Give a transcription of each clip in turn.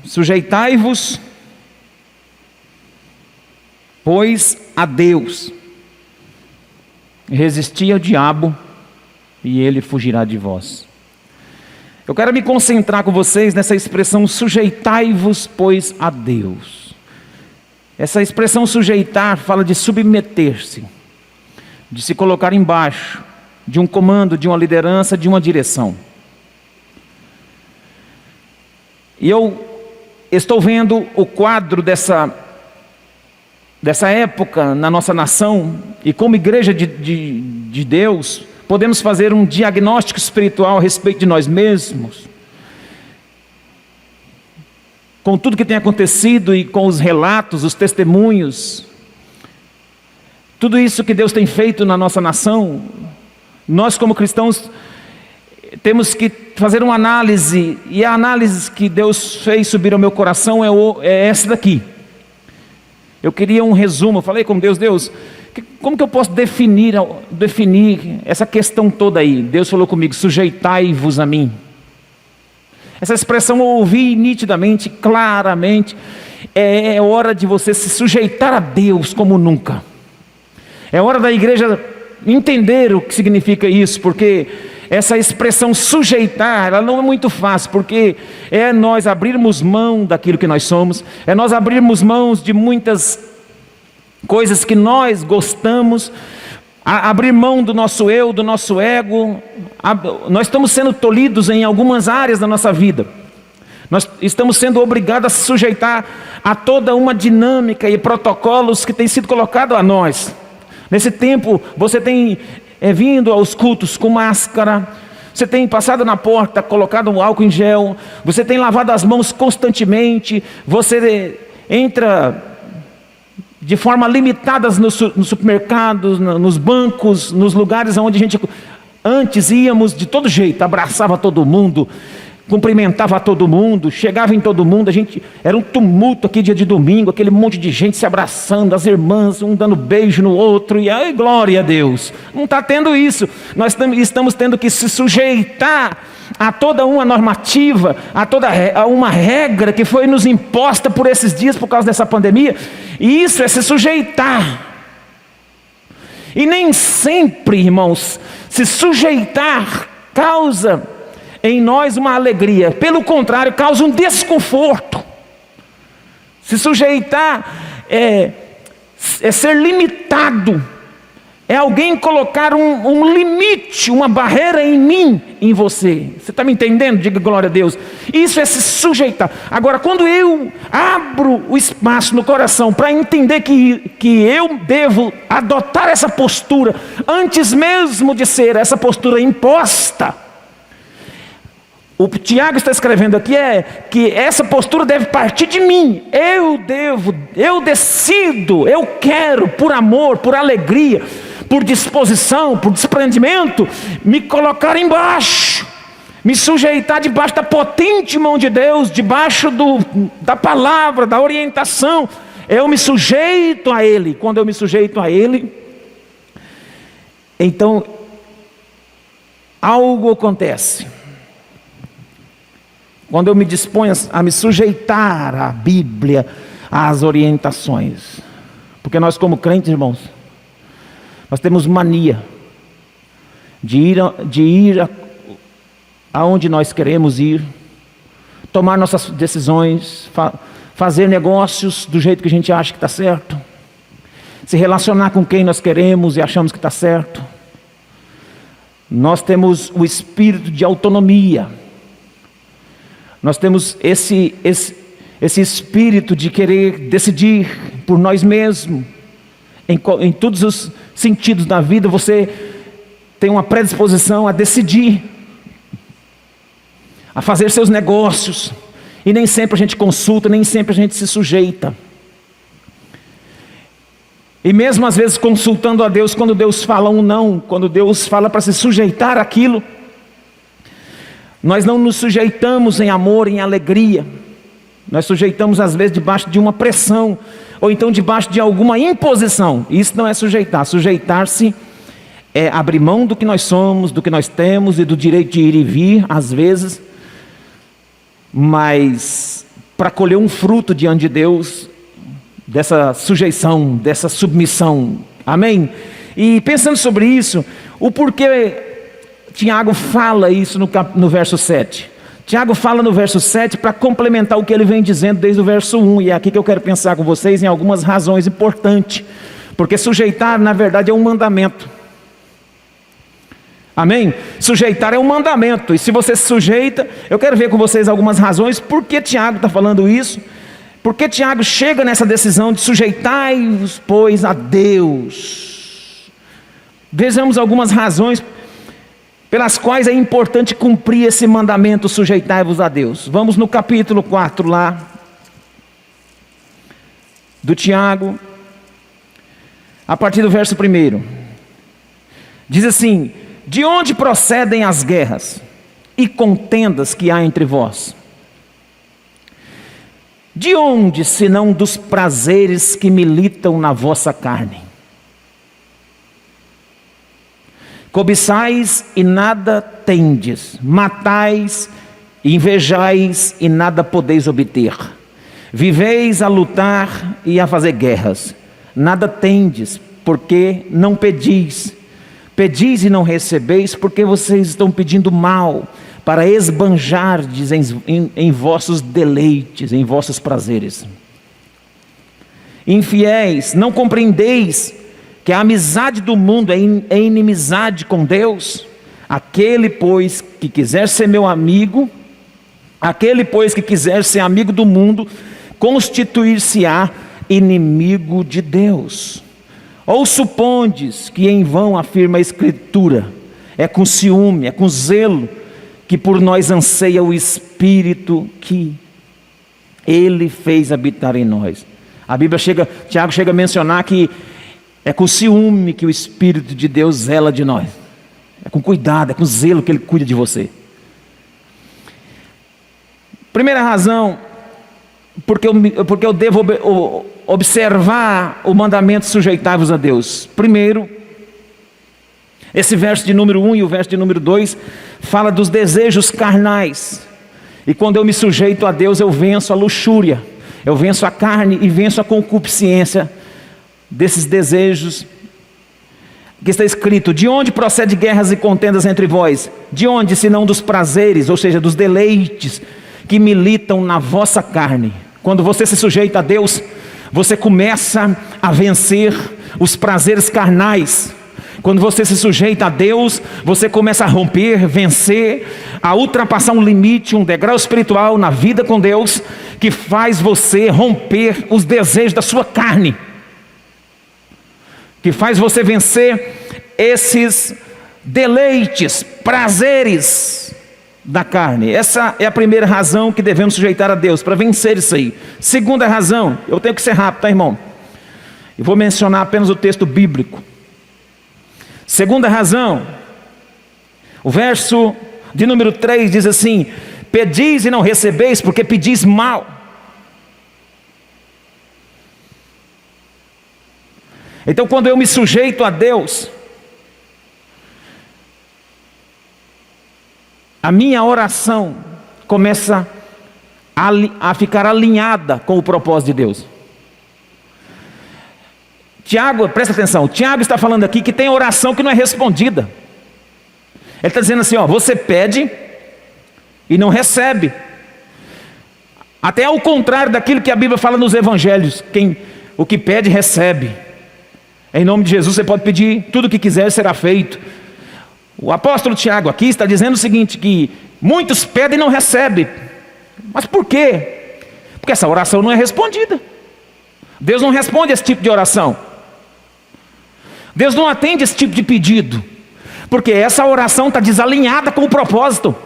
Sujeitai-vos, pois, a Deus. Resisti ao diabo e ele fugirá de vós. Eu quero me concentrar com vocês nessa expressão sujeitai-vos, pois, a Deus. Essa expressão sujeitar fala de submeter-se, de se colocar embaixo de um comando, de uma liderança, de uma direção. E eu estou vendo o quadro dessa época na nossa nação, e como igreja de Deus, podemos fazer um diagnóstico espiritual a respeito de nós mesmos, com tudo que tem acontecido e com os relatos, os testemunhos, tudo isso que Deus tem feito na nossa nação. Nós como cristãos temos que fazer uma análise, e a análise que Deus fez subir ao meu coração é essa daqui. Eu queria um resumo, eu falei com Deus, como que eu posso definir essa questão toda aí? Deus falou comigo, sujeitai-vos a mim. Essa expressão eu ouvi nitidamente, claramente. É hora de você se sujeitar a Deus como nunca. É hora da igreja entender o que significa isso, porque essa expressão sujeitar, ela não é muito fácil, porque é nós abrirmos mão daquilo que nós somos, é nós abrirmos mãos de muitas coisas que nós gostamos, abrir mão do nosso eu, do nosso ego. Nós estamos sendo tolhidos em algumas áreas da nossa vida. Nós estamos sendo obrigados a se sujeitar a toda uma dinâmica e protocolos que têm sido colocados a nós. Nesse tempo, você tem vindo aos cultos com máscara, você tem passado na porta, colocado um álcool em gel, você tem lavado as mãos constantemente, você entra de forma limitada nos supermercados, nos bancos, nos lugares onde a gente antes íamos de todo jeito, abraçava todo mundo, cumprimentava todo mundo, chegava em todo mundo. Era um tumulto aqui dia de domingo, aquele monte de gente se abraçando, as irmãs, um dando beijo no outro, e ai, glória a Deus. Não está tendo isso. Nós estamos tendo que se sujeitar a toda uma normativa, a uma regra que foi nos imposta por esses dias por causa dessa pandemia. E isso é se sujeitar. E nem sempre, irmãos, se sujeitar causa em nós uma alegria. Pelo contrário, causa um desconforto. Se sujeitar é ser limitado. É alguém colocar um limite, uma barreira em mim, em você. Você está me entendendo? Diga glória a Deus. Isso é se sujeitar. Agora, quando eu abro o espaço no coração para entender que eu devo adotar essa postura, antes mesmo de ser essa postura imposta, o Tiago está escrevendo aqui que essa postura deve partir de mim. Eu decido, eu quero, por amor, por alegria, por disposição, por desprendimento, me colocar embaixo, me sujeitar debaixo da potente mão de Deus, debaixo da palavra, da orientação. Eu me sujeito a Ele. Quando eu me sujeito a Ele, então algo acontece. Quando eu me disponho a me sujeitar à Bíblia, às orientações. Porque nós como crentes, irmãos, nós temos mania de ir aonde nós queremos ir, tomar nossas decisões, fazer negócios do jeito que a gente acha que está certo, se relacionar com quem nós queremos e achamos que está certo. Nós temos o espírito de autonomia. Nós temos esse espírito de querer decidir por nós mesmos. Em todos os sentidos da vida, você tem uma predisposição a decidir, a fazer seus negócios. E nem sempre a gente consulta, nem sempre a gente se sujeita. E mesmo às vezes consultando a Deus, quando Deus fala um não, quando Deus fala para se sujeitar àquilo, nós não nos sujeitamos em amor, em alegria. Nós sujeitamos às vezes debaixo de uma pressão, ou então debaixo de alguma imposição. Isso não é sujeitar. Sujeitar-se é abrir mão do que nós somos, do que nós temos e do direito de ir e vir, às vezes, mas para colher um fruto diante de Deus, dessa sujeição, dessa submissão. Amém? E pensando sobre isso, o porquê Tiago fala isso no verso 7. Tiago fala no verso 7 para complementar o que ele vem dizendo desde o verso 1. E é aqui que eu quero pensar com vocês em algumas razões importantes. Porque sujeitar, na verdade, é um mandamento. Amém? Sujeitar é um mandamento. E se você se sujeita, eu quero ver com vocês algumas razões por que Tiago está falando isso. Por que Tiago chega nessa decisão de sujeitai-vos, pois, a Deus. Vejamos algumas razões pelas quais é importante cumprir esse mandamento, sujeitai-vos a Deus. Vamos no capítulo 4 lá, do Tiago, a partir do verso 1. Diz assim: de onde procedem as guerras e contendas que há entre vós? De onde, senão dos prazeres que militam na vossa carne? Cobiçais e nada tendes, matais e invejais e nada podeis obter. Viveis a lutar e a fazer guerras, nada tendes, porque não pedis. Pedis e não recebeis, porque vocês estão pedindo mal, para esbanjardes em vossos deleites, em vossos prazeres. Infiéis, não compreendeis que a amizade do mundo é inimizade com Deus? Aquele, pois, que quiser ser meu amigo, aquele, pois, que quiser ser amigo do mundo, constituir-se-á inimigo de Deus. Ou supondes que em vão afirma a Escritura, é com ciúme, é com zelo, que por nós anseia o Espírito que Ele fez habitar em nós. A Bíblia Tiago chega a mencionar que é com ciúme que o Espírito de Deus zela de nós. É com cuidado, é com zelo que Ele cuida de você. Primeira razão, porque eu devo observar o mandamento sujeitai-vos a Deus. Primeiro, esse verso de número 1 e o verso de número 2 fala dos desejos carnais. E quando eu me sujeito a Deus, eu venço a luxúria, eu venço a carne e venço a concupiscência desses desejos. Que está escrito: de onde procede guerras e contendas entre vós? De onde, senão dos prazeres, ou seja, dos deleites que militam na vossa carne? Quando você se sujeita a Deus, você começa a vencer os prazeres carnais. Quando você se sujeita a Deus, você começa a romper, vencer, a ultrapassar um limite, um degrau espiritual na vida com Deus, que faz você romper os desejos da sua carne, que faz você vencer esses deleites, prazeres da carne. Essa é a primeira razão que devemos sujeitar a Deus, para vencer isso aí. Segunda razão, eu tenho que ser rápido, tá, irmão? Eu vou mencionar apenas o texto bíblico. Segunda razão, o verso de número 3 diz assim: pedis e não recebeis, porque pedis mal. Então, quando eu me sujeito a Deus, a minha oração começa a ficar alinhada com o propósito de Deus. Tiago, presta atenção, Tiago está falando aqui que tem oração que não é respondida. Ele está dizendo assim, ó, você pede e não recebe. Até ao contrário daquilo que a Bíblia fala nos evangelhos: o que pede, recebe. Em nome de Jesus você pode pedir tudo o que quiser, será feito. O apóstolo Tiago aqui está dizendo o seguinte, que muitos pedem e não recebem. Mas por quê? Porque essa oração não é respondida. Deus não responde esse tipo de oração. Deus não atende esse tipo de pedido, porque essa oração está desalinhada com o propósito.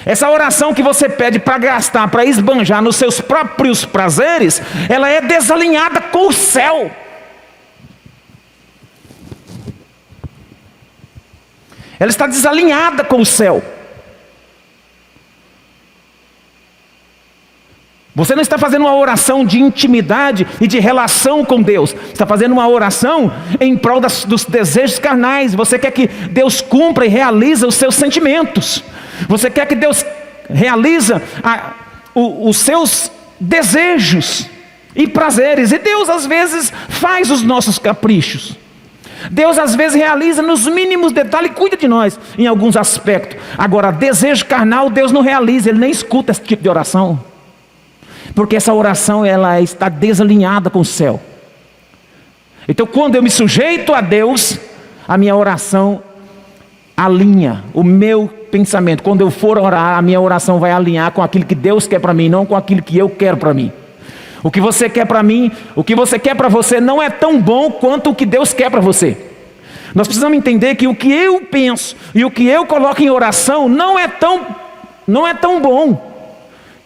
Essa oração que você pede para gastar, para esbanjar nos seus próprios prazeres, ela é desalinhada com o céu. Ela está desalinhada com o céu. Você não está fazendo uma oração de intimidade e de relação com Deus. Você está fazendo uma oração em prol dos desejos carnais. Você quer que Deus cumpra e realize os seus sentimentos. Você quer que Deus realize os seus desejos e prazeres. E Deus às vezes faz os nossos caprichos. Deus às vezes realiza nos mínimos detalhes e cuida de nós em alguns aspectos. Agora, desejo carnal Deus não realiza, Ele nem escuta esse tipo de oração. Porque essa oração ela está desalinhada com o céu. Então quando eu me sujeito a Deus, a minha oração alinha o meu pensamento. Quando eu for orar, a minha oração vai alinhar com aquilo que Deus quer para mim, não com aquilo que eu quero para mim. O que você quer para mim, o que você quer para você não é tão bom quanto o que Deus quer para você. Nós precisamos entender que o que eu penso e o que eu coloco em oração não é tão bom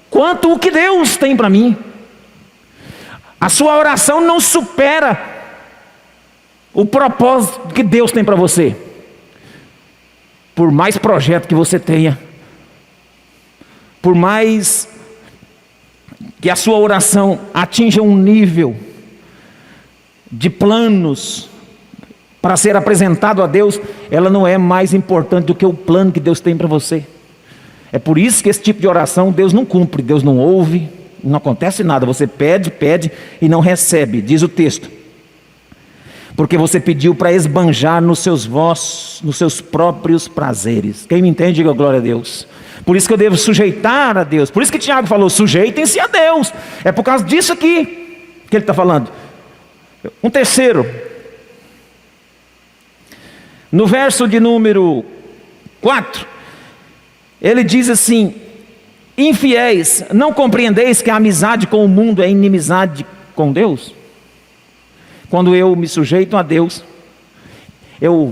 quanto o que Deus tem para mim. A sua oração não supera o propósito que Deus tem para você. Por mais projeto que você tenha, por mais que a sua oração atinja um nível de planos para ser apresentado a Deus, ela não é mais importante do que o plano que Deus tem para você. É por isso que esse tipo de oração Deus não cumpre, Deus não ouve, não acontece nada. Você pede e não recebe, diz o texto. Porque você pediu para esbanjar nos seus próprios prazeres. Quem me entende, diga glória a Deus. Por isso que eu devo sujeitar a Deus. Por isso que Tiago falou, sujeitem-se a Deus. É por causa disso aqui que ele está falando. Um terceiro. No verso de número 4, ele diz assim: infiéis, não compreendeis que a amizade com o mundo é inimizade com Deus? Quando eu me sujeito a Deus, eu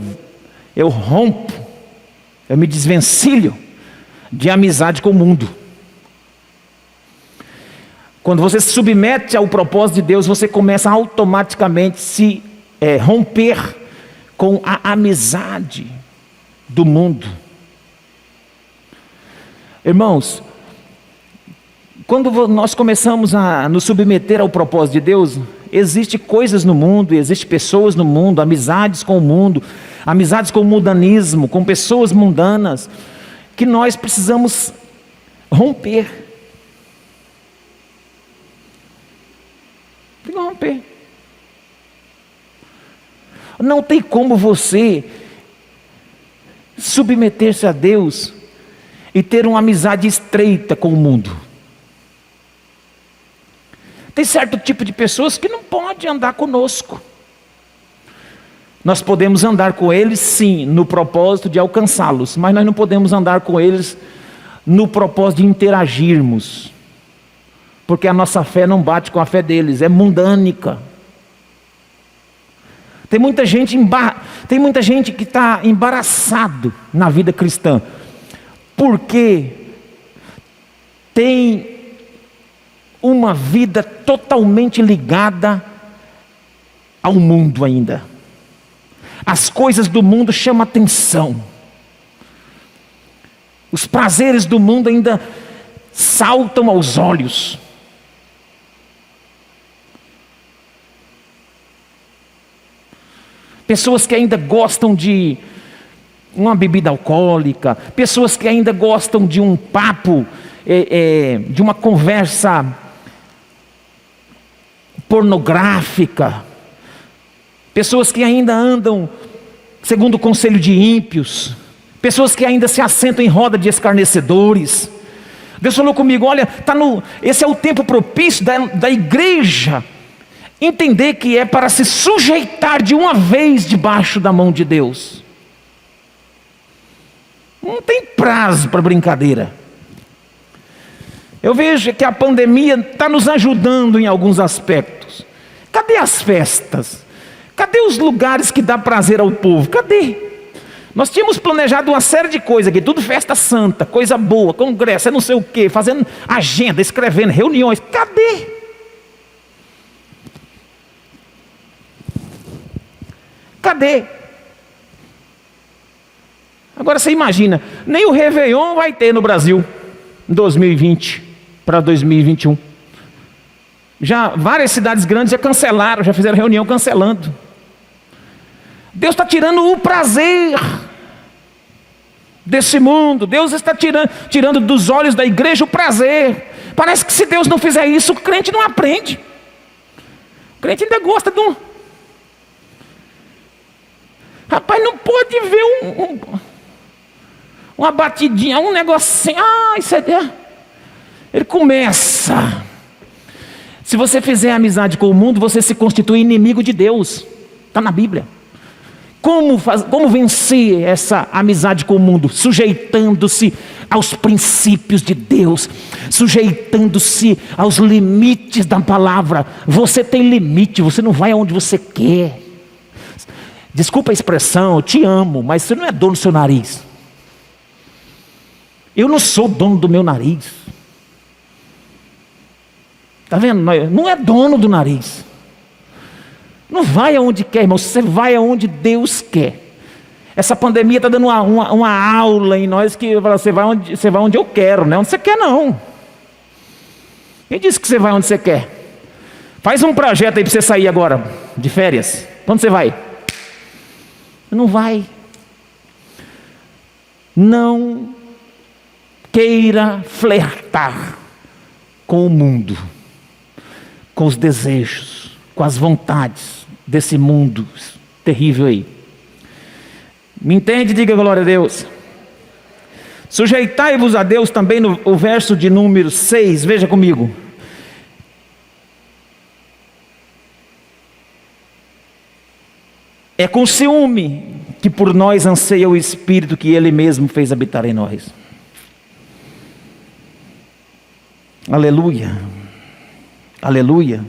rompo, eu me desvencilho de amizade com o mundo. Quando você se submete ao propósito de Deus, você começa a automaticamente se romper com a amizade do mundo. Irmãos, quando nós começamos a nos submeter ao propósito de Deus, existem coisas no mundo, existem pessoas no mundo, amizades com o mundo, amizades com o mundanismo, com pessoas mundanas, que nós precisamos romper. Tem que romper. Não tem como você submeter-se a Deus e ter uma amizade estreita com o mundo. Tem certo tipo de pessoas que não pode andar conosco. Nós podemos andar com eles sim, no propósito de alcançá-los, mas nós não podemos andar com eles no propósito de interagirmos, porque a nossa fé não bate com a fé deles, é mundânica. Tem muita gente que está embaraçado na vida cristã, porque tem uma vida totalmente ligada ao mundo ainda. As coisas do mundo chamam atenção. Os prazeres do mundo ainda saltam aos olhos. Pessoas que ainda gostam de uma bebida alcoólica, pessoas que ainda gostam de um papo, de uma conversa pornográfica, pessoas que ainda andam segundo o conselho de ímpios, pessoas que ainda se assentam em roda de escarnecedores. Deus falou comigo, olha, esse é o tempo propício da igreja entender que é para se sujeitar de uma vez debaixo da mão de Deus. Não tem prazo para brincadeira. Eu vejo que a pandemia está nos ajudando em alguns aspectos. Cadê as festas? Cadê os lugares que dá prazer ao povo? Cadê? Nós tínhamos planejado uma série de coisas aqui, tudo festa santa, coisa boa, congresso, não sei o quê, fazendo agenda, escrevendo, reuniões. Cadê? Cadê? Agora você imagina, nem o Réveillon vai ter no Brasil, em 2020 para 2021. Já várias cidades grandes já cancelaram, já fizeram reunião cancelando. Deus está tirando o prazer desse mundo. Deus está tirando dos olhos da igreja o prazer. Parece que se Deus não fizer isso, o crente não aprende. O crente ainda gosta de um... Rapaz, não pode ver uma batidinha, um negocinho. Isso é... Ele começa. Se você fizer amizade com o mundo, você se constitui inimigo de Deus. Está na Bíblia. Como vencer essa amizade com o mundo? Sujeitando-se aos princípios de Deus, sujeitando-se aos limites da palavra. Você tem limite, você não vai aonde você quer. Desculpa a expressão, eu te amo, mas você não é dono do seu nariz. Eu não sou dono do meu nariz. Está vendo? Não é dono do nariz. Não vai aonde quer, irmão, você vai aonde Deus quer. Essa pandemia está dando uma aula em nós que você vai onde eu quero, não é onde você quer não. Quem disse que você vai onde você quer? Faz um projeto aí para você sair agora, de férias. Onde você vai? Não vai. Não queira flertar com o mundo, com os desejos, com as vontades desse mundo terrível aí. Me entende? Diga glória a Deus. Sujeitai-vos a Deus também, o verso de número 6, veja comigo. É com ciúme que por nós anseia o Espírito que Ele mesmo fez habitar em nós. Aleluia. Aleluia.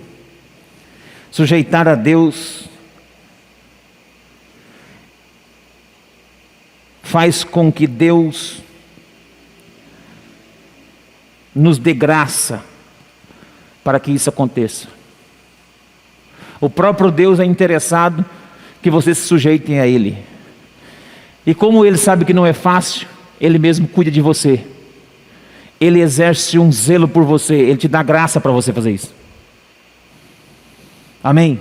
Sujeitar a Deus faz com que Deus nos dê graça para que isso aconteça. O próprio Deus é interessado que vocês se sujeitem a Ele. E como Ele sabe que não é fácil, Ele mesmo cuida de você. Ele exerce um zelo por você, Ele te dá graça para você fazer isso. Amém?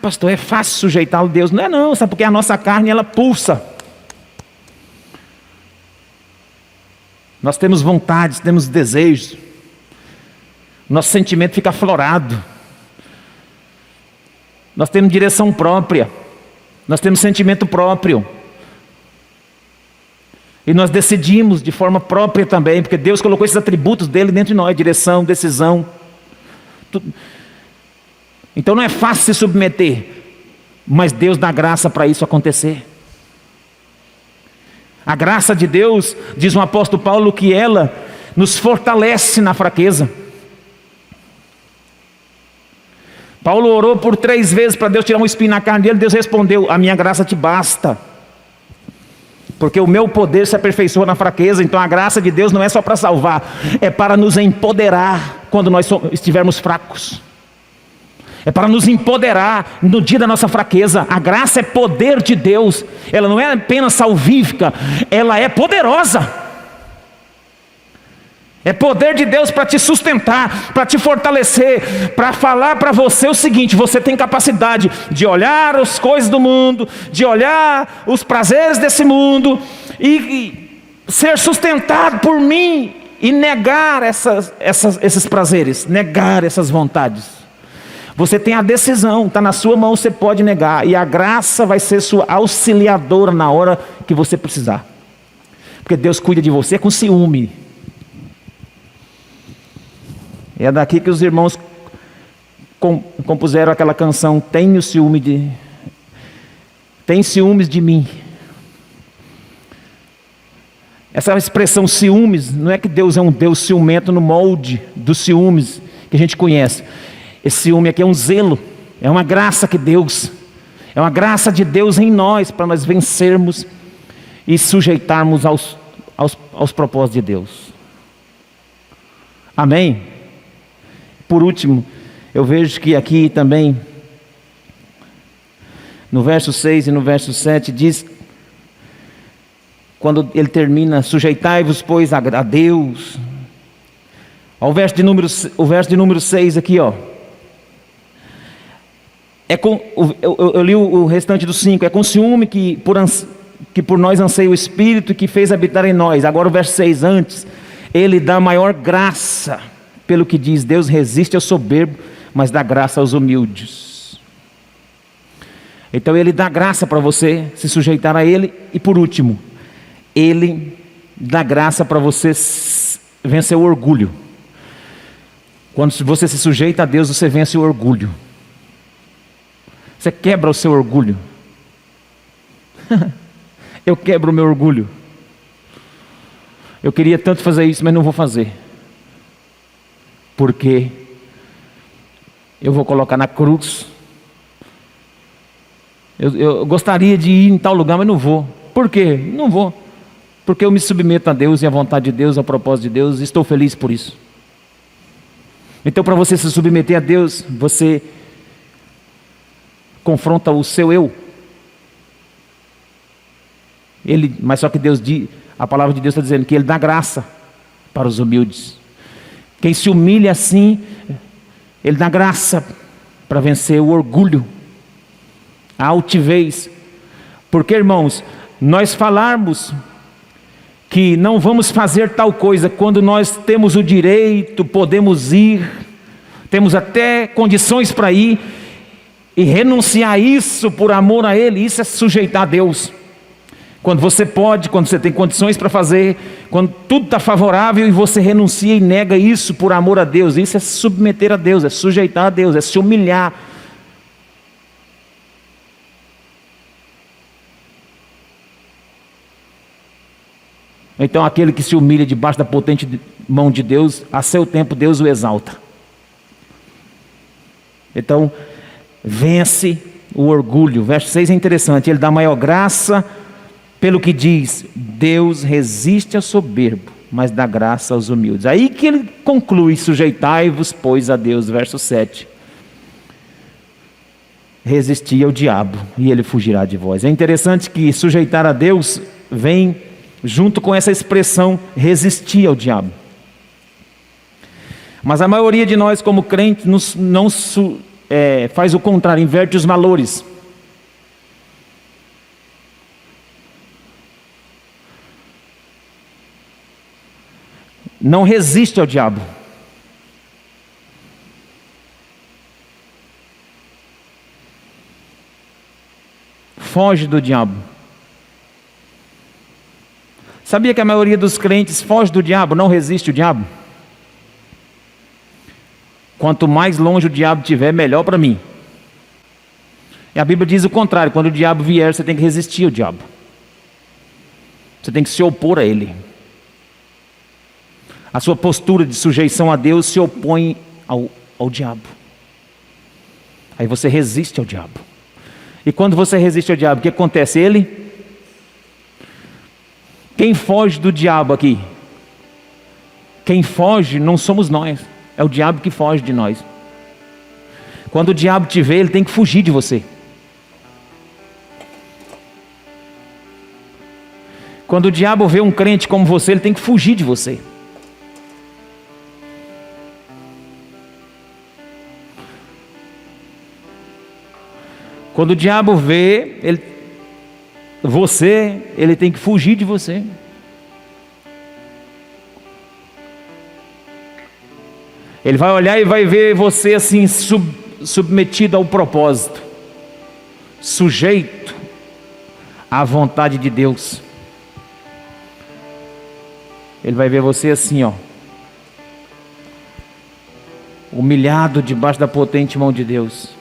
Pastor, é fácil sujeitar a Deus. Não é não, sabe porque a nossa carne ela pulsa. Nós temos vontades, temos desejos. Nosso sentimento fica aflorado. Nós temos direção própria. Nós temos sentimento próprio. E nós decidimos de forma própria também, porque Deus colocou esses atributos dele dentro de nós, direção, decisão. Tudo. Então não é fácil se submeter, mas Deus dá graça para isso acontecer. A graça de Deus, diz o apóstolo Paulo, que ela nos fortalece na fraqueza. Paulo orou por 3 vezes para Deus tirar um espinho na carne dele. Deus respondeu: a minha graça te basta, porque o meu poder se aperfeiçoa na fraqueza. Então a graça de Deus não é só para salvar, é para nos empoderar quando nós estivermos fracos. É para nos empoderar no dia da nossa fraqueza. A graça é poder de Deus. Ela não é apenas salvífica, ela é poderosa. É poder de Deus para te sustentar, para te fortalecer, para falar para você o seguinte: você tem capacidade de olhar as coisas do mundo, de olhar os prazeres desse mundo e ser sustentado por mim e negar esses prazeres, negar essas vontades. Você tem a decisão, está na sua mão, você pode negar. E a graça vai ser sua auxiliadora na hora que você precisar. Porque Deus cuida de você com ciúme. É daqui que os irmãos compuseram aquela canção: Tem ciúmes de mim. Essa expressão ciúmes, não é que Deus é um Deus ciumento no molde dos ciúmes que a gente conhece. Esse ciúme aqui é um zelo, é uma graça que Deus, é uma graça de Deus em nós, para nós vencermos e sujeitarmos aos propósitos de Deus. Amém? Por último, eu vejo que aqui também, no verso 6 e no verso 7, diz, quando ele termina: sujeitai-vos, pois, a Deus. O verso de número 6 aqui, ó. Eu li o restante do 5. É com ciúme que por nós anseia o Espírito que fez habitar em nós. Agora o verso 6 antes. Ele dá maior graça, pelo que diz, Deus resiste ao soberbo, mas dá graça aos humildes. Então Ele dá graça para você se sujeitar a Ele. E por último, Ele dá graça para você vencer o orgulho. Quando você se sujeita a Deus, você vence o orgulho. Você quebra o seu orgulho. Eu quebro o meu orgulho. Eu queria tanto fazer isso, mas não vou fazer. Porque eu vou colocar na cruz. Eu gostaria de ir em tal lugar, mas não vou. Por quê? Não vou. Porque eu me submeto a Deus e à vontade de Deus, ao propósito de Deus, e estou feliz por isso. Então, para você se submeter a Deus, você confronta o seu eu. Mas só que a palavra de Deus está dizendo que Ele dá graça para os humildes. Quem se humilha assim, Ele dá graça para vencer o orgulho, a altivez. Porque, irmãos, nós falarmos que não vamos fazer tal coisa quando nós temos o direito, podemos ir, temos até condições para ir, e renunciar a isso por amor a Ele, isso é sujeitar a Deus. Quando você pode, quando você tem condições para fazer, quando tudo está favorável e você renuncia e nega isso por amor a Deus, isso é se submeter a Deus, é sujeitar a Deus, é se humilhar. Então aquele que se humilha debaixo da potente mão de Deus, a seu tempo Deus o exalta. Então, vence o orgulho. Verso 6 é interessante, Ele dá maior graça, pelo que diz, Deus resiste ao soberbo, mas dá graça aos humildes. Aí que Ele conclui, sujeitai-vos, pois, a Deus, verso 7. Resisti ao diabo, e ele fugirá de vós. É interessante que sujeitar a Deus vem junto com essa expressão, resistir ao diabo. Mas a maioria de nós, como crentes, não faz o contrário, inverte os valores. Não resiste ao diabo. Foge do diabo. Sabia que a maioria dos crentes foge do diabo, não resiste ao diabo? Quanto mais longe o diabo estiver, melhor para mim. E a Bíblia diz o contrário, quando o diabo vier, você tem que resistir ao diabo. Você tem que se opor a ele. A sua postura de sujeição a Deus se opõe ao diabo. Aí você resiste ao diabo. E quando você resiste ao diabo, o que acontece? Quem foge do diabo aqui? Quem foge não somos nós. É o diabo que foge de nós. Quando o diabo te vê, ele tem que fugir de você. Quando o diabo vê um crente como você, ele tem que fugir de você. Quando o diabo vê ele tem que fugir de você. Ele vai olhar e vai ver você assim submetido ao propósito, sujeito à vontade de Deus. Ele vai ver você assim, humilhado debaixo da potente mão de Deus.